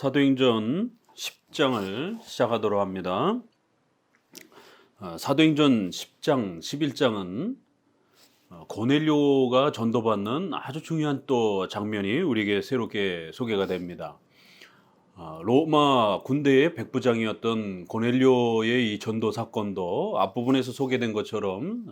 사도행전 10장을 시작하도록 합니다. 사도행전 10장, 11장은 고넬료가 전도받는 아주 중요한 또 장면이 우리에게 새롭게 소개가 됩니다. 로마 군대의 백부장이었던 고넬료의 이 전도 사건도 앞부분에서 소개된 것처럼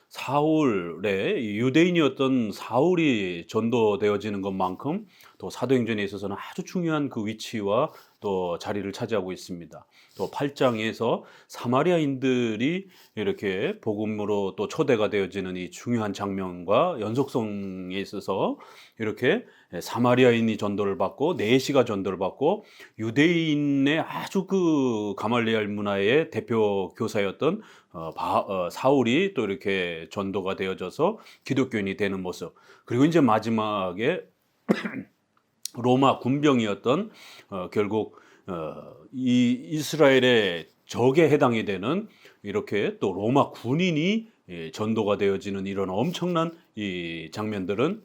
사울의 유대인이었던 사울이 전도되어지는 것만큼 또 사도행전에 있어서는 아주 중요한 그 위치와 또 자리를 차지하고 있습니다. 또 8장에서 사마리아인들이 이렇게 복음으로 또 초대가 되어지는 이 중요한 장면과 연속성에 있어서 이렇게 사마리아인이 전도를 받고 내시가 전도를 받고 유대인의 아주 그 가말리엘 문화의 대표 교사였던 사울이 또 이렇게 전도가 되어져서 기독교인이 되는 모습, 그리고 이제 마지막에 로마 군병이었던 결국 이 이스라엘의 적에 해당이 되는 이렇게 또 로마 군인이 전도가 되어지는 이런 엄청난 이 장면들은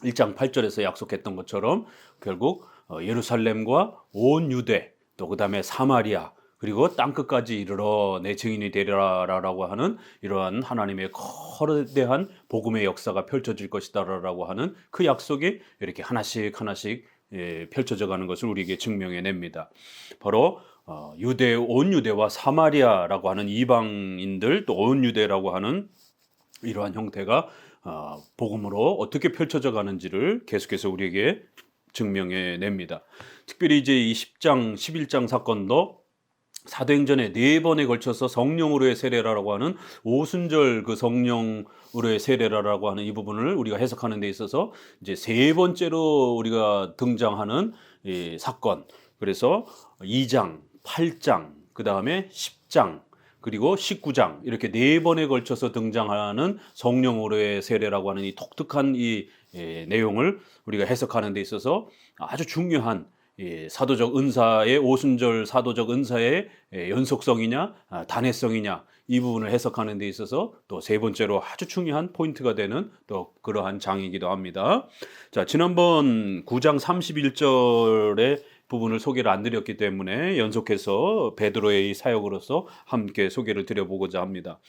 1장 8절에서 약속했던 것처럼 결국 예루살렘과 온 유대, 또 그 다음에 사마리아, 그리고 땅끝까지 이르러 내 증인이 되리라라고 하는 이러한 하나님의 거대한 복음의 역사가 펼쳐질 것이다라고 하는 그 약속이 이렇게 하나씩 펼쳐져 가는 것을 우리에게 증명해 냅니다. 바로 온 유대와 사마리아라고 하는 이방인들, 또 온 유대라고 하는 이러한 형태가 복음으로 어떻게 펼쳐져 가는지를 계속해서 우리에게 증명해 냅니다. 특별히 이제 이 10장, 11장 사건도 사도행전에 4번에 걸쳐서 성령으로의 세례라라고 하는 오순절 그 성령으로의 세례라라고 하는 이 부분을 우리가 해석하는 데 있어서 이제 3번째로 우리가 등장하는 이 사건. 그래서 2장, 8장, 그 다음에 10장, 그리고 19장 이렇게 4번에 걸쳐서 등장하는 성령으로의 세례라고 하는 이 독특한 이 내용을 우리가 해석하는 데 있어서 아주 중요한 사도적 은사의 오순절 사도적 은사의 연속성이냐 단회성이냐 이 부분을 해석하는 데 있어서 또 3번째로 아주 중요한 포인트가 되는 또 그러한 장이기도 합니다. 자, 지난번 9장 31절의 부분을 소개를 안 드렸기 때문에 연속해서 베드로의 사역으로서 함께 소개를 드려보고자 합니다.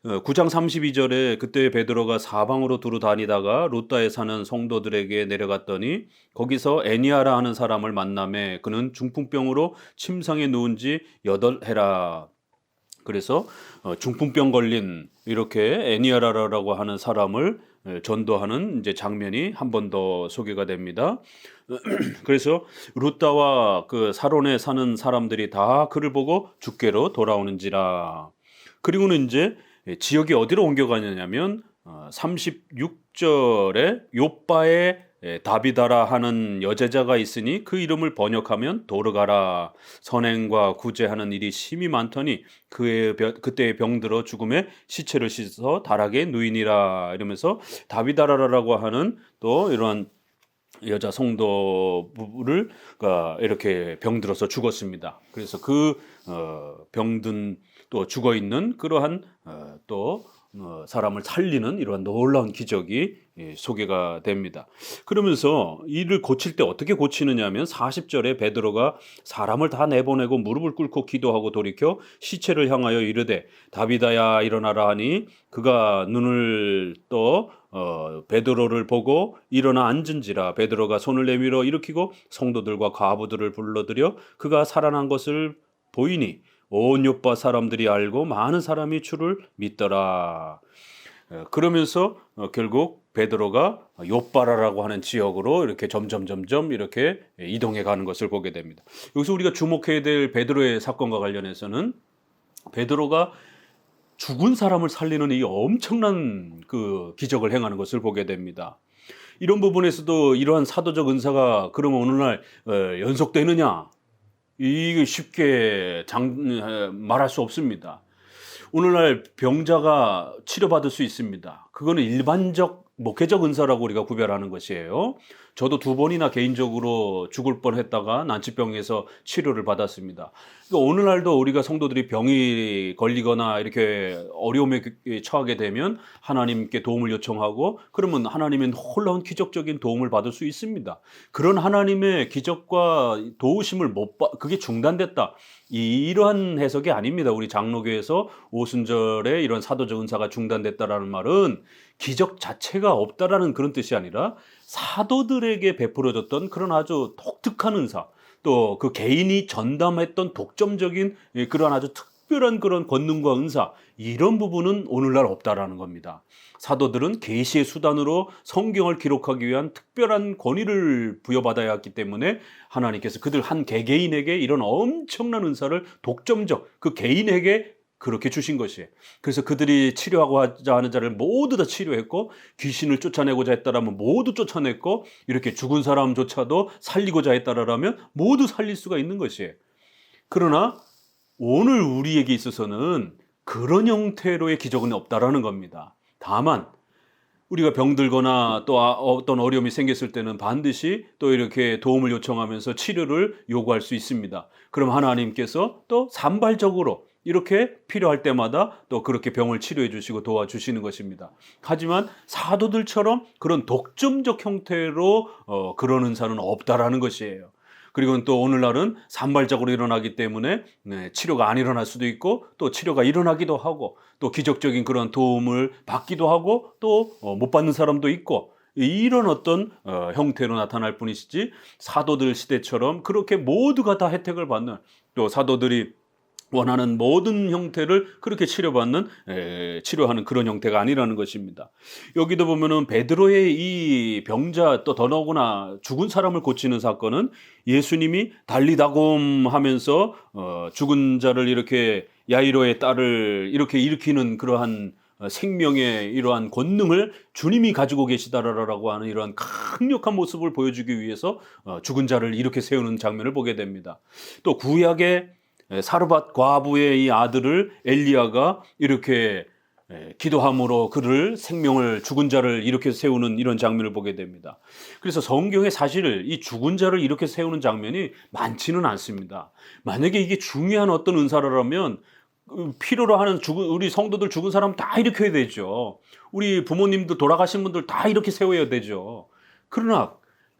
9장 32절에 그때 베드로가 사방으로 두루 다니다가 루다에 사는 성도들에게 내려갔더니 거기서 애니아라 하는 사람을 만나매 그는 중풍병으로 침상에 누운 지 8해라. 그래서 중풍병 걸린 이렇게 애니아라라고 하는 사람을 전도하는 이제 장면이 한 번 더 소개가 됩니다. 그래서 루다와 그 사론에 사는 사람들이 다 그를 보고 주께로 돌아오는지라. 그리고는 이제 지역이 어디로 옮겨가냐면 36절에 요빠에 다비다라 하는 여제자가 있으니 그 이름을 번역하면 도르가라. 선행과 구제하는 일이 심히 많더니 그때의 병들어 죽음에 시체를 씻어 다락에 누이니라. 이러면서 다비다라라고 하는 또 이러한 여자 성도를 이렇게 병들어서 죽었습니다. 그래서 그 병든 또 죽어 있는 그러한 또 사람을 살리는 이러한 놀라운 기적이 소개가 됩니다. 그러면서 이를 고칠 때 어떻게 고치느냐 하면 40절에 베드로가 사람을 다 내보내고 무릎을 꿇고 기도하고 돌이켜 시체를 향하여 이르되 다비다야 일어나라 하니 그가 눈을 떠 베드로를 보고 일어나 앉은지라. 베드로가 손을 내밀어 일으키고 성도들과 과부들을 불러들여 그가 살아난 것을 보이니 온 요빠 사람들이 알고 많은 사람이 주를 믿더라. 그러면서 결국 베드로가 요빠라라고 하는 지역으로 이렇게 점점 이렇게 이동해 가는 것을 보게 됩니다. 여기서 우리가 주목해야 될 베드로의 사건과 관련해서는 베드로가 죽은 사람을 살리는 이 엄청난 그 기적을 행하는 것을 보게 됩니다. 이런 부분에서도 이러한 사도적 은사가 그러면 어느 날 연속되느냐? 이게 쉽게 말할 수 없습니다. 오늘날 병자가 치료받을 수 있습니다. 그거는 일반적 목회적 은사라고 우리가 구별하는 것이에요. 저도 두 번이나 개인적으로 죽을 뻔했다가 난치병에서 치료를 받았습니다. 그러니까 오늘날도 우리가 성도들이 병이 걸리거나 이렇게 어려움에 처하게 되면 하나님께 도움을 요청하고 그러면 하나님은 놀라운 기적적인 도움을 받을 수 있습니다. 그런 하나님의 기적과 도우심을 그게 중단됐다. 이러한 해석이 아닙니다. 우리 장로교에서 오순절에 이런 사도적 은사가 중단됐다라는 말은 기적 자체가 없다라는 그런 뜻이 아니라 사도들에게 베풀어졌던 그런 아주 독특한 은사, 또 그 개인이 전담했던 독점적인 그런 아주 특별한 그런 권능과 은사, 이런 부분은 오늘날 없다라는 겁니다. 사도들은 계시의 수단으로 성경을 기록하기 위한 특별한 권위를 부여받아야 했기 때문에 하나님께서 그들 한 개개인에게 이런 엄청난 은사를 독점적 그 개인에게 그렇게 주신 것이에요. 그래서 그들이 치료하고자 하는 자를 모두 다 치료했고 귀신을 쫓아내고자 했다라면 모두 쫓아냈고 이렇게 죽은 사람조차도 살리고자 했다라면 모두 살릴 수가 있는 것이에요. 그러나 오늘 우리에게 있어서는 그런 형태로의 기적은 없다라는 겁니다. 다만 우리가 병들거나 또 어떤 어려움이 생겼을 때는 반드시 또 이렇게 도움을 요청하면서 치료를 요구할 수 있습니다. 그럼 하나님께서 또 산발적으로 이렇게 필요할 때마다 또 그렇게 병을 치료해 주시고 도와주시는 것입니다. 하지만 사도들처럼 그런 독점적 형태로 그런 은사는 없다라는 것이에요. 그리고 또 오늘날은 산발적으로 일어나기 때문에 치료가 안 일어날 수도 있고 또 치료가 일어나기도 하고 또 기적적인 그런 도움을 받기도 하고 또 못 받는 사람도 있고 이런 어떤 형태로 나타날 뿐이지 사도들 시대처럼 그렇게 모두가 다 혜택을 받는 또 사도들이 원하는 모든 형태를 그렇게 치료하는 그런 형태가 아니라는 것입니다. 여기도 보면은 베드로의 이 병자 또 더더구나 죽은 사람을 고치는 사건은 예수님이 달리다곰 하면서 죽은 자를 이렇게 야이로의 딸을 이렇게 일으키는 그러한 생명의 이러한 권능을 주님이 가지고 계시다라고 하는 이러한 강력한 모습을 보여주기 위해서 죽은 자를 이렇게 세우는 장면을 보게 됩니다. 또 구약의 사르밧 과부의 이 아들을 엘리야가 이렇게 기도함으로 그를 죽은 자를 이렇게 세우는 이런 장면을 보게 됩니다. 그래서 성경에 사실 이 죽은 자를 이렇게 세우는 장면이 많지는 않습니다. 만약에 이게 중요한 어떤 은사라면 필요로 하는 우리 성도들 죽은 사람 다 일으켜야 되죠. 우리 부모님들 돌아가신 분들 다 이렇게 세워야 되죠. 그러나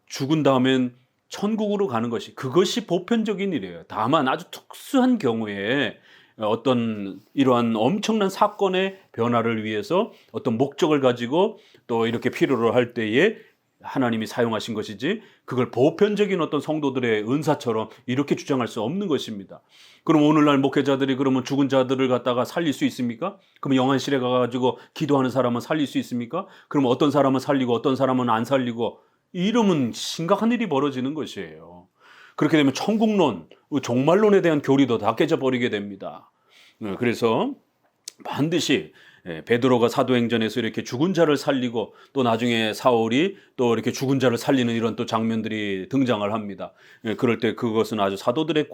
죽은 다음엔 천국으로 가는 그것이 보편적인 일이에요. 다만 아주 특수한 경우에 어떤 이러한 엄청난 사건의 변화를 위해서 어떤 목적을 가지고 또 이렇게 필요로 할 때에 하나님이 사용하신 것이지 그걸 보편적인 어떤 성도들의 은사처럼 이렇게 주장할 수 없는 것입니다. 그럼 오늘날 목회자들이 그러면 죽은 자들을 갖다가 살릴 수 있습니까? 그럼 영안실에 가가지고 기도하는 사람은 살릴 수 있습니까? 그럼 어떤 사람은 살리고 어떤 사람은 안 살리고 이러면 심각한 일이 벌어지는 것이에요. 그렇게 되면 천국론, 종말론에 대한 교리도 다 깨져버리게 됩니다. 그래서 반드시 베드로가 사도행전에서 이렇게 죽은 자를 살리고 또 나중에 사울이 또 이렇게 죽은 자를 살리는 이런 또 장면들이 등장을 합니다. 그럴 때 그것은 아주 사도들의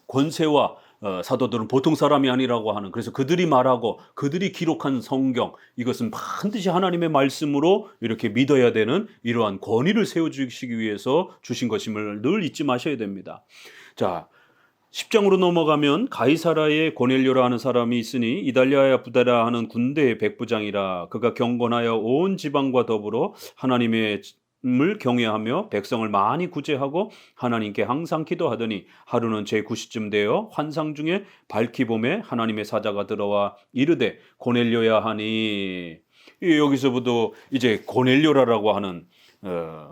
권세와 사도들은 보통 사람이 아니라고 하는 그래서 그들이 말하고 그들이 기록한 성경 이것은 반드시 하나님의 말씀으로 이렇게 믿어야 되는 이러한 권위를 세워주시기 위해서 주신 것임을 늘 잊지 마셔야 됩니다. 자, 10장으로 넘어가면 가이사라에 고넬료라 하는 사람이 있으니 이달리아야 부다라 하는 군대의 백부장이라 그가 경건하여 온 지방과 더불어 하나님의 을 경외하며 백성을 많이 구제하고 하나님께 항상 기도하더니 하루는 제9시쯤 되어 환상 중에 밝히 봄에 하나님의 사자가 들어와 이르되 고넬료야 하니 여기서부터 이제 고넬료라고 하는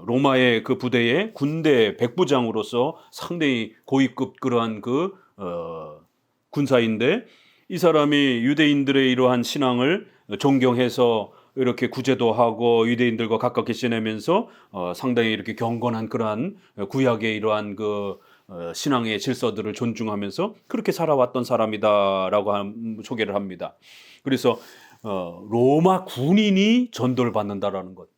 로마의 그 부대의 군대 백부장으로서 상당히 고위급 그러한 군사인데 이 사람이 유대인들의 이러한 신앙을 존경해서 이렇게 구제도 하고 유대인들과 가깝게 지내면서 상당히 이렇게 경건한 그러한 구약의 이러한 신앙의 질서들을 존중하면서 그렇게 살아왔던 사람이다라고 소개를 합니다. 그래서 로마 군인이 전도를 받는다라는 것.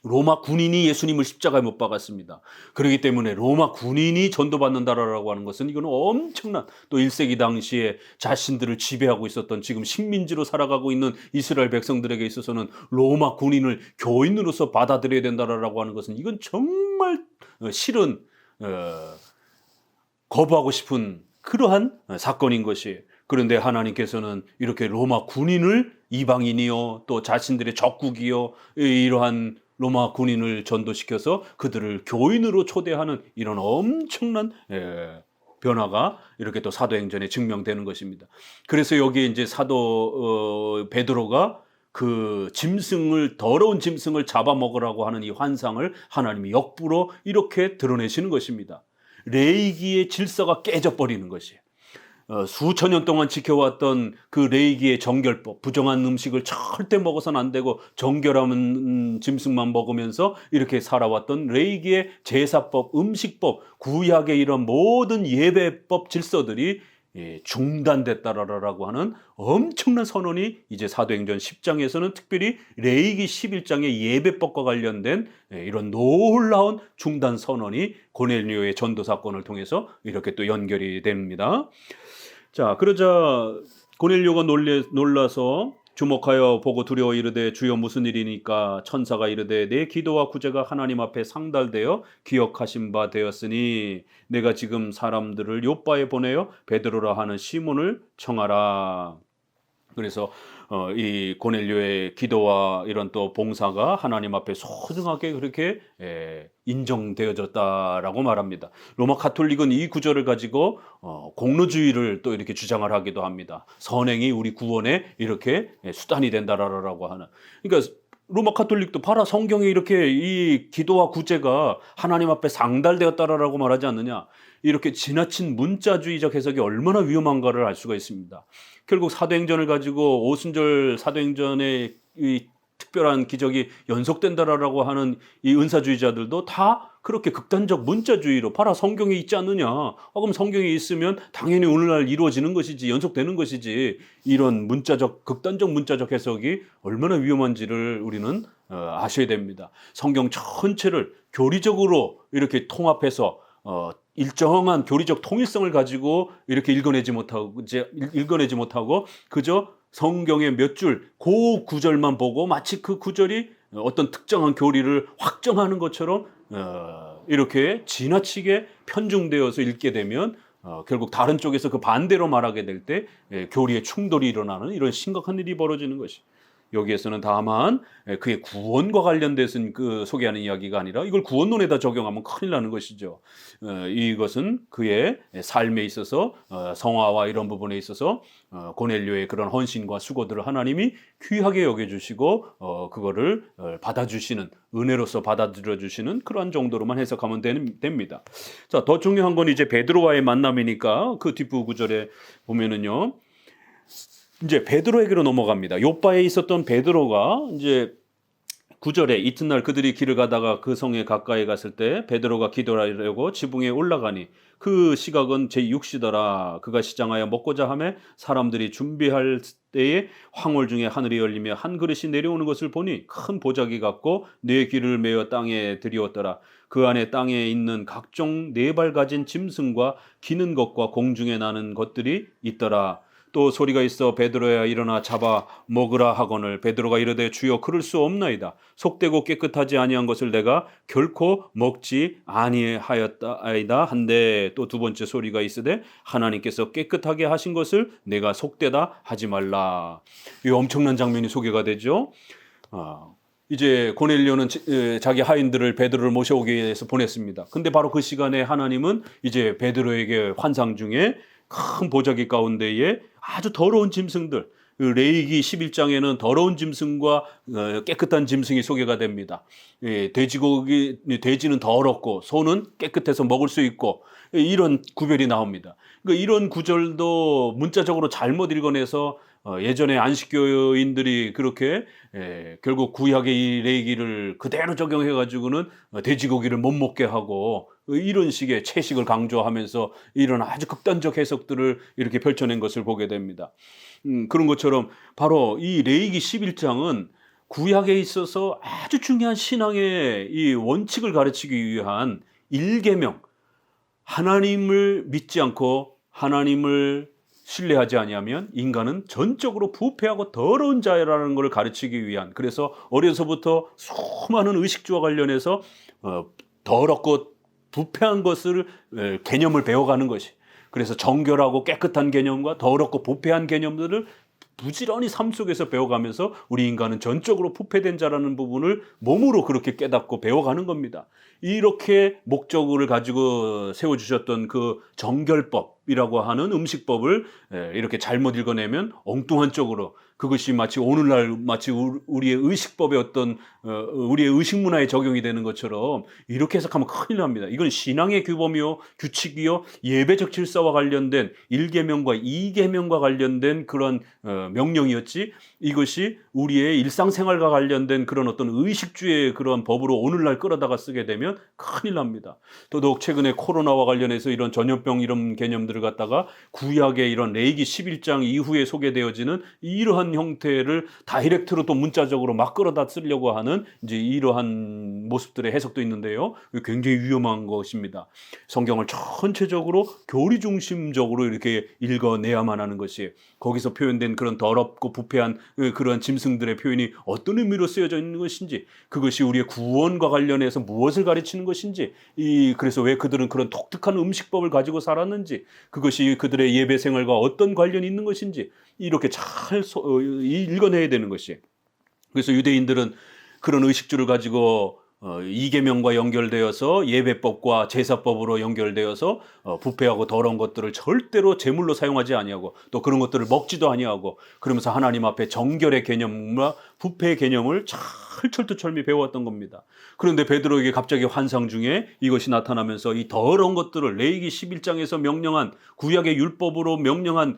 로마 군인이 예수님을 십자가에 못 박았습니다. 그렇기 때문에 로마 군인이 전도받는다라고 하는 것은 이거는 엄청난, 또 1세기 당시에 자신들을 지배하고 있었던 지금 식민지로 살아가고 있는 이스라엘 백성들에게 있어서는 로마 군인을 교인으로서 받아들여야 된다라고 하는 것은 이건 정말 싫은, 거부하고 싶은 그러한 사건인 것이에요. 그런데 하나님께서는 이렇게 로마 군인을, 이방인이요 또 자신들의 적국이요 이러한 로마 군인을 전도시켜서 그들을 교인으로 초대하는 이런 엄청난 변화가 이렇게 또 사도행전에 증명되는 것입니다. 그래서 여기 이제 사도 베드로가 그 짐승을, 더러운 짐승을 잡아먹으라고 하는 이 환상을 하나님이 역부로 이렇게 드러내시는 것입니다. 레이기의 질서가 깨져버리는 것이에요. 수천 년 동안 지켜왔던 그 레이기의 정결법, 부정한 음식을 절대 먹어서는 안 되고 정결한 짐승만 먹으면서 이렇게 살아왔던 레이기의 제사법, 음식법, 구약의 이런 모든 예배법 질서들이 중단됐다라고 하는 엄청난 선언이 이제 사도행전 10장에서는 특별히 레위기 11장의 예배법과 관련된 이런 놀라운 중단 선언이 고넬료의 전도 사건을 통해서 이렇게 또 연결이 됩니다. 자, 그러자 고넬료가 놀라서 주목하여 보고 두려워 이르되 주여 무슨 일이니까? 천사가 이르되 내 기도와 구제가 하나님 앞에 상달되어 기억하신 바 되었으니 내가 지금 사람들을 요바에 보내어 베드로라 하는 시몬을 청하라. 그래서 이 고넬료의 기도와 이런 또 봉사가 하나님 앞에 소중하게 그렇게 인정되어졌다라고 말합니다. 로마 가톨릭은 이 구절을 가지고 공로주의를 또 이렇게 주장을 하기도 합니다. 선행이 우리 구원에 이렇게 수단이 된다라고 하는. 그러니까 로마 가톨릭도 봐라, 성경에 이렇게 이 기도와 구제가 하나님 앞에 상달되었다라고 말하지 않느냐. 이렇게 지나친 문자주의적 해석이 얼마나 위험한가를 알 수가 있습니다. 결국 사도행전을 가지고 오순절 사도행전의 이 특별한 기적이 연속된다라고 하는 이 은사주의자들도 다 그렇게 극단적 문자주의로, 봐라 성경에 있지 않느냐, 그럼 성경에 있으면 당연히 오늘날 이루어지는 것이지, 연속되는 것이지, 이런 문자적, 극단적 문자적 해석이 얼마나 위험한지를 우리는 아셔야 됩니다. 성경 전체를 교리적으로 이렇게 통합해서 일정한 교리적 통일성을 가지고 이렇게 읽어내지 못하고 그저 성경의 몇 줄, 그 구절만 보고 마치 그 구절이 어떤 특정한 교리를 확정하는 것처럼 이렇게 지나치게 편중되어서 읽게 되면 결국 다른 쪽에서 그 반대로 말하게 될 때 교리의 충돌이 일어나는 이런 심각한 일이 벌어지는 것이. 여기에서는 다만 그의 구원과 관련돼서 그 소개하는 이야기가 아니라 이걸 구원론에다 적용하면 큰일 나는 것이죠. 이것은 그의 삶에 있어서 성화와 이런 부분에 있어서 고넬료의 그런 헌신과 수고들을 하나님이 귀하게 여겨주시고 그거를 받아주시는, 은혜로서 받아들여주시는 그러한 정도로만 해석하면 됩니다. 자, 더 중요한 건 이제 베드로와의 만남이니까 그 뒷부 구절에 보면은요. 이제 베드로에게로 넘어갑니다. 요바에 있었던 베드로가 이제 9절에 이튿날 그들이 길을 가다가 그 성에 가까이 갔을 때 베드로가 기도하려고 지붕에 올라가니 그 시각은 제6시더라. 그가 시장하여 먹고자 하매 사람들이 준비할 때에 황홀 중에 하늘이 열리며 한 그릇이 내려오는 것을 보니 큰 보자기 같고 네 귀를 메어 땅에 들이었더라. 그 안에 땅에 있는 각종 네 발 가진 짐승과 기는 것과 공중에 나는 것들이 있더라. 또 소리가 있어 베드로야 일어나 잡아 먹으라 하거늘 베드로가 이르되 주여 그럴 수 없나이다. 속되고 깨끗하지 아니한 것을 내가 결코 먹지 아니하였다이다 한데 또 두 번째 소리가 있으되 하나님께서 깨끗하게 하신 것을 내가 속되다 하지 말라. 이 엄청난 장면이 소개가 되죠. 이제 고넬료는 자기 하인들을 베드로를 모셔오기 위해서 보냈습니다. 근데 바로 그 시간에 하나님은 이제 베드로에게 환상 중에 큰 보자기 가운데에 아주 더러운 짐승들, 레위기 11장에는 더러운 짐승과 깨끗한 짐승이 소개가 됩니다. 돼지는 더럽고 소는 깨끗해서 먹을 수 있고 이런 구별이 나옵니다. 그러니까 이런 구절도 문자적으로 잘못 읽어내서 예전에 안식교인들이 그렇게 결국 구약의 이 레위기를 그대로 적용해가지고는 돼지고기를 못 먹게 하고 이런 식의 채식을 강조하면서 이런 아주 극단적 해석들을 이렇게 펼쳐낸 것을 보게 됩니다. 그런 것처럼 바로 이 레위기 11장은 구약에 있어서 아주 중요한 신앙의 이 원칙을 가르치기 위한 일계명, 하나님을 믿지 않고 하나님을 신뢰하지 아니하면 인간은 전적으로 부패하고 더러운 자라는 것을 가르치기 위한, 그래서 어려서부터 수많은 의식주와 관련해서 더럽고 부패한 것을 개념을 배워가는 것이, 그래서 정결하고 깨끗한 개념과 더럽고 부패한 개념들을 부지런히 삶 속에서 배워가면서 우리 인간은 전적으로 부패된 자라는 부분을 몸으로 그렇게 깨닫고 배워가는 겁니다. 이렇게 목적을 가지고 세워주셨던 그 정결법이라고 하는 음식법을 이렇게 잘못 읽어내면 엉뚱한 쪽으로, 그것이 마치 오늘날 마치 우리의 의식법의 어떤 우리의 의식 문화에 적용이 되는 것처럼 이렇게 해석하면 큰일 납니다. 이건 신앙의 규범이요, 규칙이요, 예배적 질서와 관련된 1계명과 2계명과 관련된 그런 명령이었지, 이것이 우리의 일상생활과 관련된 그런 어떤 의식주의 그런 법으로 오늘날 끌어다가 쓰게 되면 큰일 납니다. 더더욱 최근에 코로나와 관련해서 이런 전염병 이런 개념들을 갖다가 구약의 이런 레위기 11장 이후에 소개되어지는 이러한 형태를 다이렉트로 또 문자적으로 막 끌어다 쓰려고 하는 이제 이러한 모습들의 해석도 있는데요. 굉장히 위험한 것입니다. 성경을 전체적으로 교리 중심적으로 이렇게 읽어내야만 하는 것이, 거기서 표현된 그런 더럽고 부패한 그런 짐승들의 표현이 어떤 의미로 쓰여져 있는 것인지, 그것이 우리의 구원과 관련해서 무엇을 가르치는 것인지, 그래서 왜 그들은 그런 독특한 음식법을 가지고 살았는지, 그것이 그들의 예배 생활과 어떤 관련이 있는 것인지 이렇게 잘 읽어내야 되는 것이. 그래서 유대인들은 그런 의식주를 가지고 이계명과 연결되어서 예배법과 제사법으로 연결되어서 부패하고 더러운 것들을 절대로 제물로 사용하지 아니하고 또 그런 것들을 먹지도 아니하고, 그러면서 하나님 앞에 정결의 개념과 부패의 개념을 잘 철두철미 배워왔던 겁니다. 그런데 베드로에게 갑자기 환상 중에 이것이 나타나면서 이 더러운 것들을 레위기 11장에서 명령한, 구약의 율법으로 명령한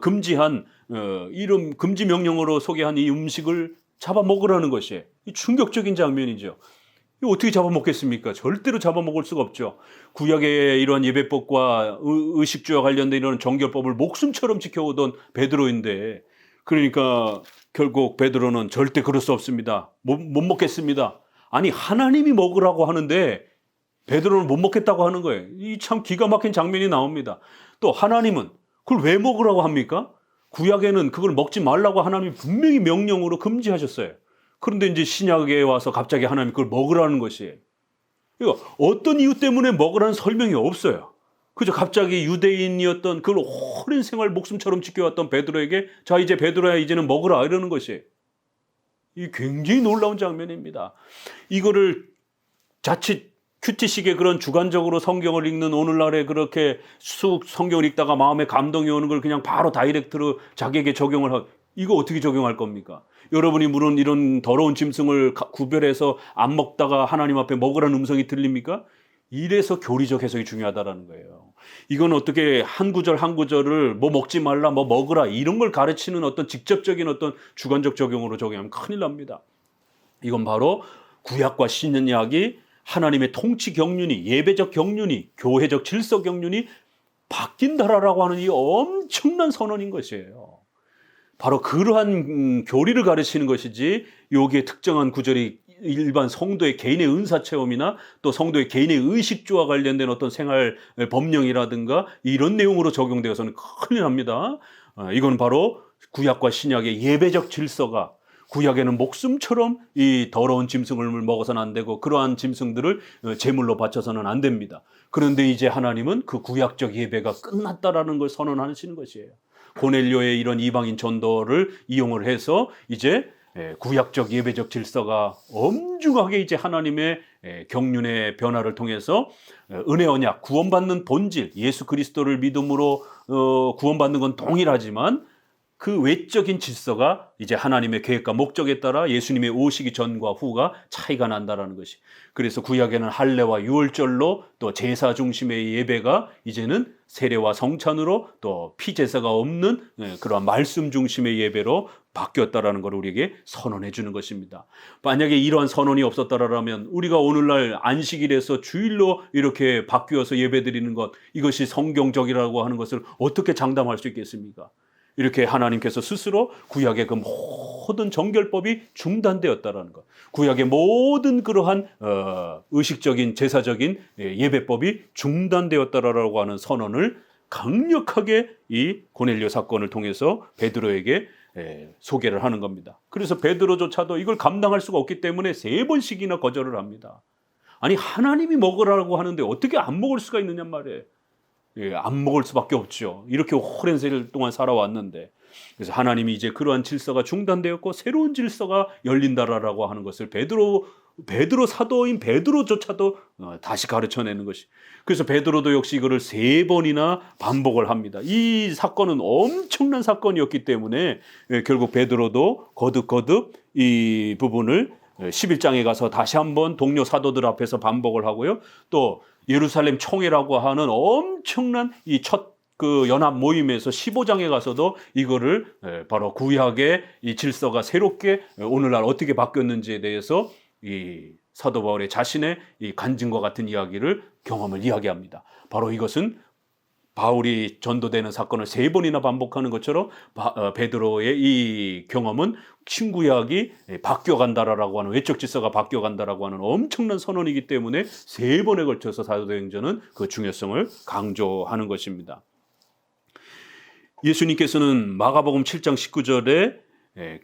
금지한 이런 금지 명령으로 소개한 이 음식을 잡아먹으라는 것이 충격적인 장면이죠. 이거 어떻게 잡아먹겠습니까? 절대로 잡아먹을 수가 없죠. 구약의 이러한 예배법과 의식주와 관련된 이런 정결법을 목숨처럼 지켜오던 베드로인데, 그러니까 결국 베드로는 절대 그럴 수 없습니다. 못 먹겠습니다. 아니, 하나님이 먹으라고 하는데 베드로는 못 먹겠다고 하는 거예요. 이 참 기가 막힌 장면이 나옵니다. 또 하나님은 그걸 왜 먹으라고 합니까? 구약에는 그걸 먹지 말라고 하나님이 분명히 명령으로 금지하셨어요. 그런데 이제 신약에 와서 갑자기 하나님이 그걸 먹으라는 것이에요. 이거 어떤 이유 때문에 먹으라는 설명이 없어요. 그저 갑자기 유대인이었던 그걸 오랜 생활 목숨처럼 지켜왔던 베드로에게 자, 이제 베드로야, 이제는 먹으라 이러는 것이에요. 이 굉장히 놀라운 장면입니다. 이거를 자칫 큐티식의 그런 주관적으로 성경을 읽는 오늘날에 그렇게 쑥 성경을 읽다가 마음에 감동이 오는 걸 그냥 바로 다이렉트로 자기에게 적용을 하고, 이거 어떻게 적용할 겁니까? 여러분이 물론 이런 더러운 짐승을 구별해서 안 먹다가 하나님 앞에 먹으라는 음성이 들립니까? 이래서 교리적 해석이 중요하다라는 거예요. 이건 어떻게 한 구절 한 구절을 뭐 먹지 말라, 뭐 먹으라 이런 걸 가르치는 어떤 직접적인 어떤 주관적 적용으로 적용하면 큰일 납니다. 이건 바로 구약과 신약이 하나님의 통치 경륜이, 예배적 경륜이, 교회적 질서 경륜이 바뀐다라고 하는 이 엄청난 선언인 것이에요. 바로 그러한 교리를 가르치는 것이지, 여기에 특정한 구절이 일반 성도의 개인의 은사 체험이나 또 성도의 개인의 의식주와 관련된 어떤 생활 법령이라든가 이런 내용으로 적용되어서는 큰일 납니다. 이건 바로 구약과 신약의 예배적 질서가, 구약에는 목숨처럼 이 더러운 짐승을 먹어서는 안 되고 그러한 짐승들을 제물로 바쳐서는 안 됩니다. 그런데 이제 하나님은 그 구약적 예배가 끝났다라는 걸 선언하시는 것이에요. 고넬료의 이런 이방인 전도를 이용을 해서 이제 구약적 예배적 질서가 엄중하게 이제 하나님의 경륜의 변화를 통해서 은혜 언약, 구원받는 본질, 예수 그리스도를 믿음으로 구원받는 건 동일하지만 그 외적인 질서가 이제 하나님의 계획과 목적에 따라 예수님의 오시기 전과 후가 차이가 난다라는 것이. 그래서 구약에는 할례와 유월절로 또 제사 중심의 예배가 이제는 세례와 성찬으로 또 피제사가 없는 그러한 말씀 중심의 예배로 바뀌었다라는 걸 우리에게 선언해 주는 것입니다. 만약에 이러한 선언이 없었다라면 우리가 오늘날 안식일에서 주일로 이렇게 바뀌어서 예배드리는 것, 이것이 성경적이라고 하는 것을 어떻게 장담할 수 있겠습니까? 이렇게 하나님께서 스스로 구약의 그 모든 정결법이 중단되었다라는 것. 구약의 모든 그러한 의식적인 제사적인 예배법이 중단되었다라고 하는 선언을 강력하게 이 고넬료 사건을 통해서 베드로에게 소개를 하는 겁니다. 그래서 베드로조차도 이걸 감당할 수가 없기 때문에 3번씩이나 거절을 합니다. 아니 하나님이 먹으라고 하는데 어떻게 안 먹을 수가 있느냐 말이에요. 안 먹을 수밖에 없죠. 이렇게 오랜 세월 동안 살아왔는데. 그래서 하나님이 이제 그러한 질서가 중단되었고 새로운 질서가 열린다라고 하는 것을 베드로 사도인 베드로조차도 다시 가르쳐내는 것이. 그래서 베드로도 역시 이거를 3번이나 반복을 합니다. 이 사건은 엄청난 사건이었기 때문에 결국 베드로도 거듭 이 부분을 11장에 가서 다시 한번 동료 사도들 앞에서 반복을 하고요. 또 예루살렘 총회라고 하는 엄청난 이 첫 그 연합 모임에서 15장에 가서도 이거를 바로 구약의 이 질서가 새롭게 오늘날 어떻게 바뀌었는지에 대해서 이 사도 바울의 자신의 이 간증과 같은 이야기를 경험을 이야기합니다. 바로 이것은 바울이 전도되는 사건을 3번이나 반복하는 것처럼 베드로의 이 경험은 신구약이 바뀌어간다라고 하는 외적 질서가 바뀌어간다라고 하는 엄청난 선언이기 때문에 3번에 걸쳐서 사도행전은 그 중요성을 강조하는 것입니다. 예수님께서는 마가복음 7장 19절에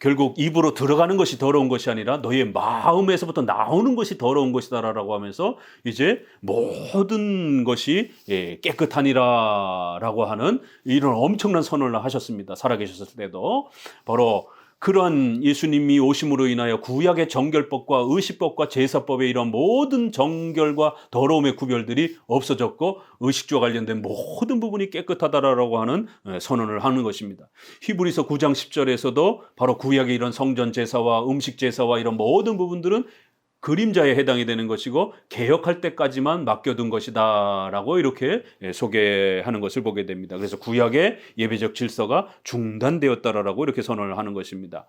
결국 입으로 들어가는 것이 더러운 것이 아니라 너의 마음에서부터 나오는 것이 더러운 것이다라고 하면서 이제 모든 것이 깨끗하니라라고 하는 이런 엄청난 선언을 하셨습니다. 살아계셨을 때도 바로 그러한 예수님이 오심으로 인하여 구약의 정결법과 의식법과 제사법의 이런 모든 정결과 더러움의 구별들이 없어졌고 의식주와 관련된 모든 부분이 깨끗하다라고 하는 선언을 하는 것입니다. 히브리서 9장 10절에서도 바로 구약의 이런 성전 제사와 음식 제사와 이런 모든 부분들은 그림자에 해당이 되는 것이고 개혁할 때까지만 맡겨둔 것이다라고 이렇게 소개하는 것을 보게 됩니다. 그래서 구약의 예배적 질서가 중단되었다라고 이렇게 선언을 하는 것입니다.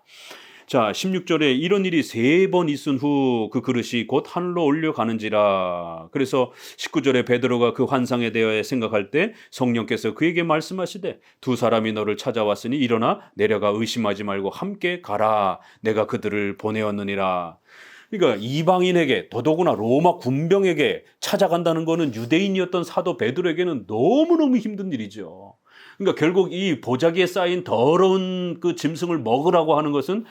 자, 16절에 이런 일이 3번 있은 후 그 그릇이 곧 하늘로 올려가는지라. 그래서 19절에 베드로가 그 환상에 대하여 생각할 때 성령께서 그에게 말씀하시되 2 사람이 너를 찾아왔으니 일어나 내려가 의심하지 말고 함께 가라. 내가 그들을 보내었느니라. 그러니까 이방인에게 더더구나 로마 군병에게 찾아간다는 것은 유대인이었던 사도 베드로에게는 너무너무 힘든 일이죠. 그러니까 결국 이 보자기에 쌓인 더러운 그 짐승을 먹으라고 하는 것은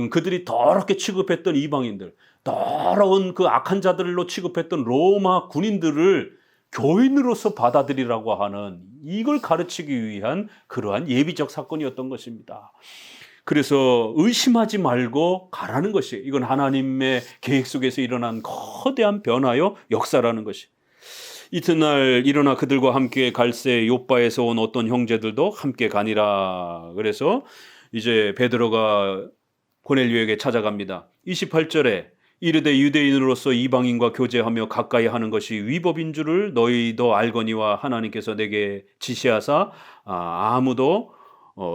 그들이 더럽게 취급했던 이방인들, 더러운 그 악한 자들로 취급했던 로마 군인들을 교인으로서 받아들이라고 하는 이걸 가르치기 위한 그러한 예비적 사건이었던 것입니다. 그래서 의심하지 말고 가라는 것이 이건 하나님의 계획 속에서 일어난 거대한 변화요 역사라는 것이. 이튿날 일어나 그들과 함께 갈새 요바에서 온 어떤 형제들도 함께 가니라. 그래서 이제 베드로가 고넬료에게 찾아갑니다. 28절에 이르되 유대인으로서 이방인과 교제하며 가까이 하는 것이 위법인 줄을 너희도 알거니와 하나님께서 내게 지시하사 아무도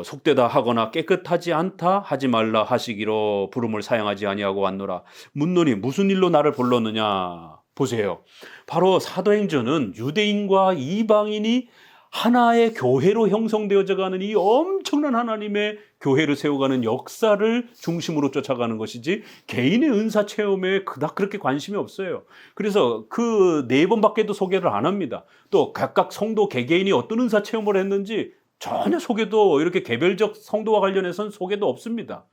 속되다 하거나 깨끗하지 않다 하지 말라 하시기로 부름을 사용하지 아니하고 왔노라. 묻노니 무슨 일로 나를 불렀느냐. 보세요. 바로 사도행전은 유대인과 이방인이 하나의 교회로 형성되어져 가는 이 엄청난 하나님의 교회를 세워가는 역사를 중심으로 쫓아가는 것이지 개인의 은사 체험에 그닥 그렇게 관심이 없어요. 그래서 그 4번밖에도 소개를 안 합니다. 또 각각 성도 개개인이 어떤 은사 체험을 했는지 전혀 소개도 이렇게 개별적 성도와 관련해서는 소개도 없습니다.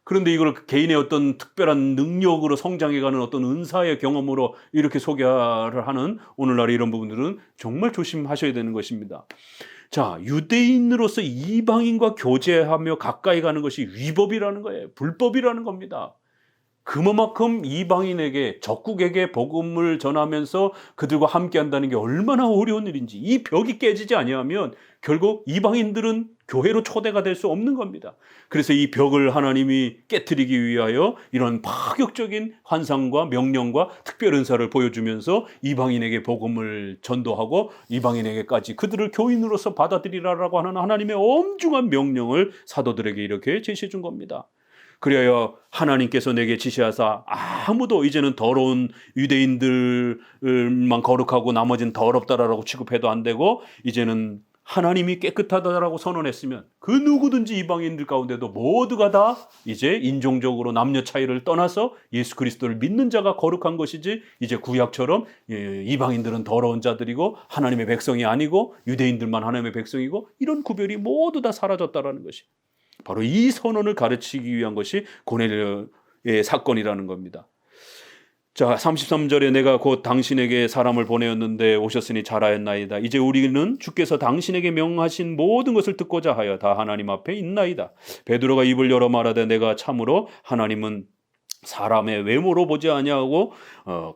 그런데 이걸 개인의 어떤 특별한 능력으로 성장해가는 어떤 은사의 경험으로 이렇게 소개를 하는 오늘날 이런 부분들은 정말 조심하셔야 되는 것입니다. 자, 유대인으로서 이방인과 교제하며 가까이 가는 것이 위법이라는 거예요. 불법이라는 겁니다. 그만큼 이방인에게 적국에게 복음을 전하면서 그들과 함께 한다는 게 얼마나 어려운 일인지 이 벽이 깨지지 아니하면 결국 이방인들은 교회로 초대가 될 수 없는 겁니다. 그래서 이 벽을 하나님이 깨트리기 위하여 이런 파격적인 환상과 명령과 특별 은사를 보여주면서 이방인에게 복음을 전도하고 이방인에게까지 그들을 교인으로서 받아들이라라고 하는 하나님의 엄중한 명령을 사도들에게 이렇게 제시해 준 겁니다. 그래야 하나님께서 내게 지시하사 아무도 이제는 더러운 유대인들만 거룩하고 나머지는 더럽다라고 취급해도 안 되고 이제는 하나님이 깨끗하다라고 선언했으면 그 누구든지 이방인들 가운데도 모두가 다 이제 인종적으로 남녀 차이를 떠나서 예수 그리스도를 믿는 자가 거룩한 것이지, 이제 구약처럼 이방인들은 더러운 자들이고 하나님의 백성이 아니고 유대인들만 하나님의 백성이고 이런 구별이 모두 다 사라졌다라는 것이, 바로 이 선언을 가르치기 위한 것이 고넬료의 사건이라는 겁니다. 자, 33절에 내가 곧 당신에게 사람을 보내었는데 오셨으니 잘하였나이다. 이제 우리는 주께서 당신에게 명하신 모든 것을 듣고자 하여 다 하나님 앞에 있나이다. 베드로가 입을 열어 말하되 내가 참으로 하나님은 사람의 외모로 보지 아니하고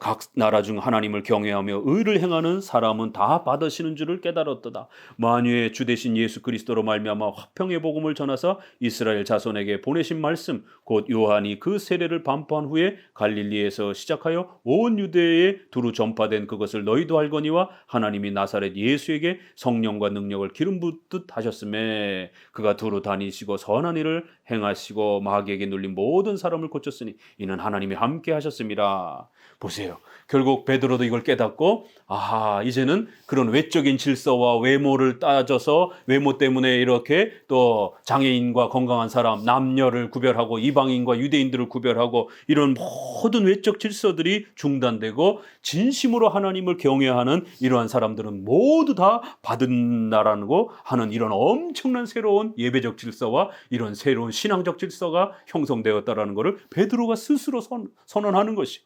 각 나라 중 하나님을 경외하며 의를 행하는 사람은 다 받으시는 줄을 깨달았도다. 만유의 주 되신 예수 그리스도로 말미암아 화평의 복음을 전하사 이스라엘 자손에게 보내신 말씀 곧 요한이 그 세례를 반포한 후에 갈릴리에서 시작하여 온 유대에 두루 전파된 그것을 너희도 알거니와 하나님이 나사렛 예수에게 성령과 능력을 기름 붓듯 하셨음에 그가 두루 다니시고 선한 일을 행하시고 마귀에게 눌린 모든 사람을 고쳤으니 이는 하나님이 함께 하셨습니다. 보세요. 결국 베드로도 이걸 깨닫고, 아하, 이제는 그런 외적인 질서와 외모를 따져서 외모 때문에 이렇게 또 장애인과 건강한 사람, 남녀를 구별하고 이방인과 유대인들을 구별하고 이런 모든 외적 질서들이 중단되고 진심으로 하나님을 경외하는 이러한 사람들은 모두 다 받은다라는 거 하는 이런 엄청난 새로운 예배적 질서와 이런 새로운 신앙적 질서가 형성되었다라는 것을 베드로가 스스로 선언하는 것이,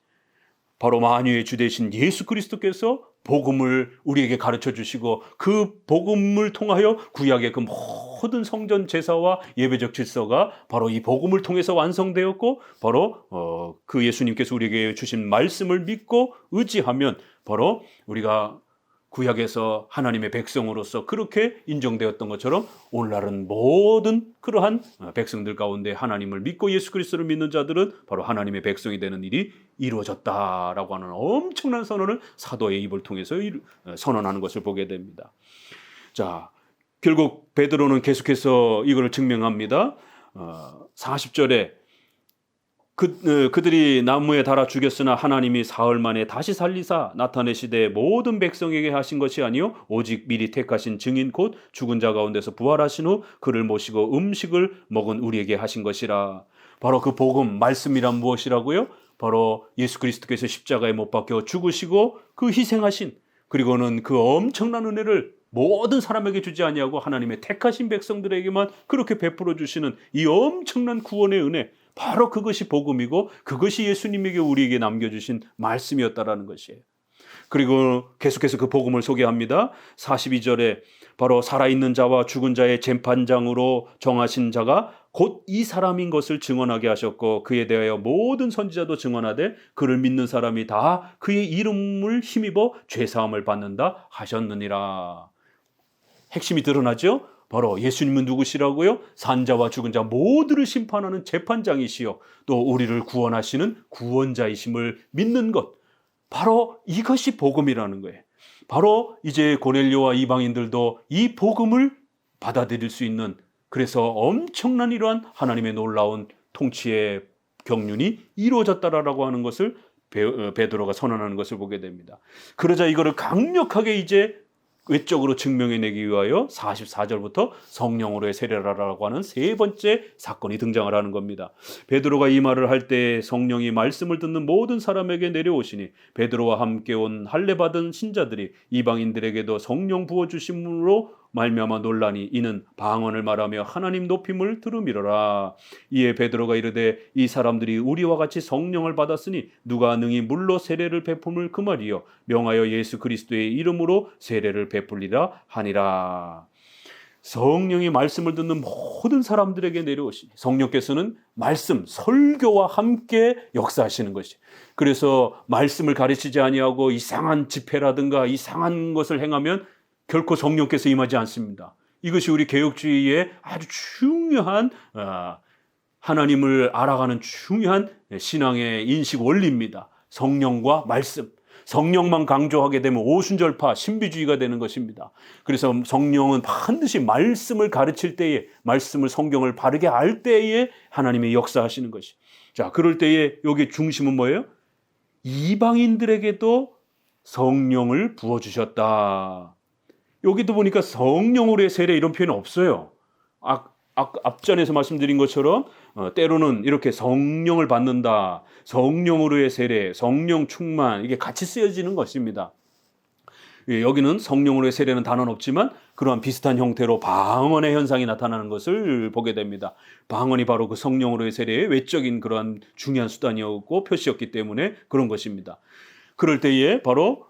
바로 만유의 주 되신 예수 그리스도께서 복음을 우리에게 가르쳐 주시고 그 복음을 통하여 구약의 그 모든 성전 제사와 예배적 질서가 바로 이 복음을 통해서 완성되었고, 바로 그 예수님께서 우리에게 주신 말씀을 믿고 의지하면 바로 우리가 구약에서 하나님의 백성으로서 그렇게 인정되었던 것처럼 오늘날은 모든 그러한 백성들 가운데 하나님을 믿고 예수 그리스도를 믿는 자들은 바로 하나님의 백성이 되는 일이 이루어졌다라고 하는 엄청난 선언을 사도의 입을 통해서 선언하는 것을 보게 됩니다. 자, 결국 베드로는 계속해서 이걸 증명합니다. 40절에 그들이 나무에 달아 죽였으나 하나님이 사흘 만에 다시 살리사 나타내시되 모든 백성에게 하신 것이 아니요 오직 미리 택하신 증인 곧 죽은 자 가운데서 부활하신 후 그를 모시고 음식을 먹은 우리에게 하신 것이라. 바로 그 복음 말씀이란 무엇이라고요? 바로 예수 그리스도께서 십자가에 못 박혀 죽으시고 그 희생하신, 그리고는 그 엄청난 은혜를 모든 사람에게 주지 아니하고 하나님의 택하신 백성들에게만 그렇게 베풀어 주시는 이 엄청난 구원의 은혜, 바로 그것이 복음이고 그것이 예수님에게 우리에게 남겨주신 말씀이었다라는 것이에요. 그리고 계속해서 그 복음을 소개합니다. 42절에 바로 살아있는 자와 죽은 자의 재판장으로 정하신 자가 곧 이 사람인 것을 증언하게 하셨고 그에 대하여 모든 선지자도 증언하되 그를 믿는 사람이 다 그의 이름을 힘입어 죄사함을 받는다 하셨느니라. 핵심이 드러나죠? 바로 예수님은 누구시라고요? 산자와 죽은 자 모두를 심판하는 재판장이시요 또 우리를 구원하시는 구원자이심을 믿는 것, 바로 이것이 복음이라는 거예요. 바로 이제 고넬료와 이방인들도 이 복음을 받아들일 수 있는, 그래서 엄청난 이러한 하나님의 놀라운 통치의 경륜이 이루어졌다라고 하는 것을 베드로가 선언하는 것을 보게 됩니다. 그러자 이거를 강력하게 이제 외적으로 증명해내기 위하여 44절부터 성령으로의 세례라라고 하는 세 번째 사건이 등장을 하는 겁니다. 베드로가 이 말을 할 때 성령이 말씀을 듣는 모든 사람에게 내려오시니 베드로와 함께 온 할례 받은 신자들이 이방인들에게도 성령 부어주심으로 말미암아 논란이, 이는 방언을 말하며 하나님 높임을 들음이로라. 이에 베드로가 이르되 이 사람들이 우리와 같이 성령을 받았으니 누가 능히 물로 세례를 베품을 금하리요 명하여 예수 그리스도의 이름으로 세례를 베풀리라 하니라. 성령이 말씀을 듣는 모든 사람들에게 내려오시니 성령께서는 말씀, 설교와 함께 역사하시는 것이, 그래서 말씀을 가르치지 아니하고 이상한 집회라든가 이상한 것을 행하면 결코 성령께서 임하지 않습니다. 이것이 우리 개혁주의의 아주 중요한 하나님을 알아가는 중요한 신앙의 인식 원리입니다. 성령과 말씀. 성령만 강조하게 되면 오순절파 신비주의가 되는 것입니다. 그래서 성령은 반드시 말씀을 가르칠 때에, 말씀을 성경을 바르게 알 때에 하나님이 역사하시는 것이. 자, 그럴 때에 여기 중심은 뭐예요? 이방인들에게도 성령을 부어주셨다. 여기도 보니까 성령으로의 세례 이런 표현은 없어요. 앞전에서 말씀드린 것처럼 때로는 이렇게 성령을 받는다, 성령으로의 세례, 성령 충만 이게 같이 쓰여지는 것입니다. 예, 여기는 성령으로의 세례는 단어는 없지만 그러한 비슷한 형태로 방언의 현상이 나타나는 것을 보게 됩니다. 방언이 바로 그 성령으로의 세례의 외적인 그러한 중요한 수단이었고 표시였기 때문에 그런 것입니다. 그럴 때에 바로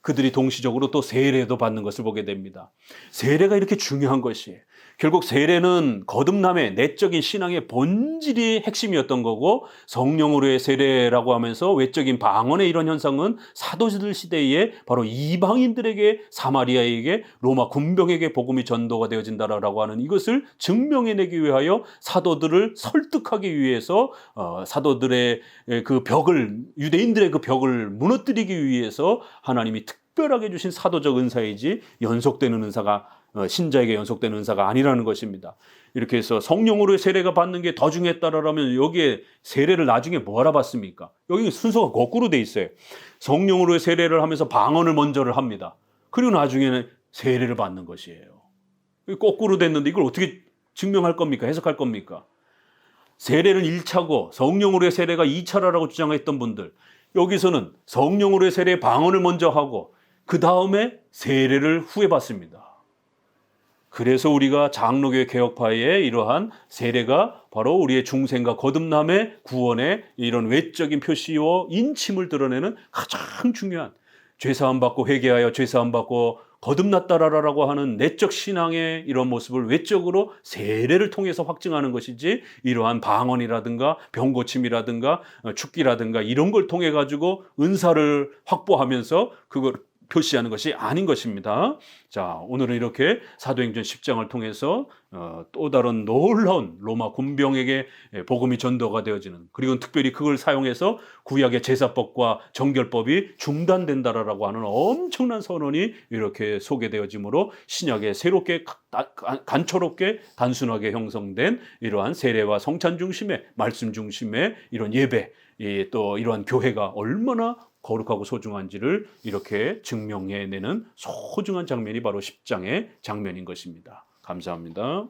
그들이 동시적으로 또 세례도 받는 것을 보게 됩니다. 세례가 이렇게 중요한 것이 결국 세례는 거듭남의 내적인 신앙의 본질이 핵심이었던 거고 성령으로의 세례라고 하면서 외적인 방언의 이런 현상은 사도들 시대에 바로 이방인들에게 사마리아에게 로마 군병에게 복음이 전도가 되어진다라고 하는 이것을 증명해내기 위하여 사도들을 설득하기 위해서 사도들의 그 벽을 유대인들의 그 벽을 무너뜨리기 위해서 하나님이 특별하게 주신 사도적 은사이지 연속되는 은사가 신자에게 연속되는 은사가 아니라는 것입니다. 이렇게 해서 성령으로의 세례가 받는 게 더 중요했다라면 여기에 세례를 나중에 뭐 알아봤습니까? 여기 순서가 거꾸로 돼 있어요. 성령으로의 세례를 하면서 방언을 먼저를 합니다. 그리고 나중에는 세례를 받는 것이에요. 거꾸로 됐는데 이걸 어떻게 증명할 겁니까? 해석할 겁니까? 세례는 1차고 성령으로의 세례가 2차라고 주장했던 분들, 여기서는 성령으로의 세례 방언을 먼저 하고 그 다음에 세례를 후에 받습니다. 그래서 우리가 장로교회 개혁파의 이러한 세례가 바로 우리의 중생과 거듭남의 구원의 이런 외적인 표시와 인침을 드러내는 가장 중요한 죄사함 받고 회개하여 죄사함 받고 거듭났다라고 하는 내적 신앙의 이런 모습을 외적으로 세례를 통해서 확증하는 것이지 이러한 방언이라든가 병고침이라든가 축기라든가 이런 걸 통해 가지고 은사를 확보하면서 그걸 표시하는 것이 아닌 것입니다. 자, 오늘은 이렇게 사도행전 10장을 통해서 또 다른 놀라운 로마 군병에게 복음이 전도가 되어지는, 그리고 특별히 그걸 사용해서 구약의 제사법과 정결법이 중단된다라고 하는 엄청난 선언이 이렇게 소개되어지므로 신약에 새롭게 간초롭게 단순하게 형성된 이러한 세례와 성찬 중심의 말씀 중심의 이런 예배, 또 이러한 교회가 얼마나 거룩하고 소중한지를 이렇게 증명해내는 소중한 장면이 바로 10장의 장면인 것입니다. 감사합니다.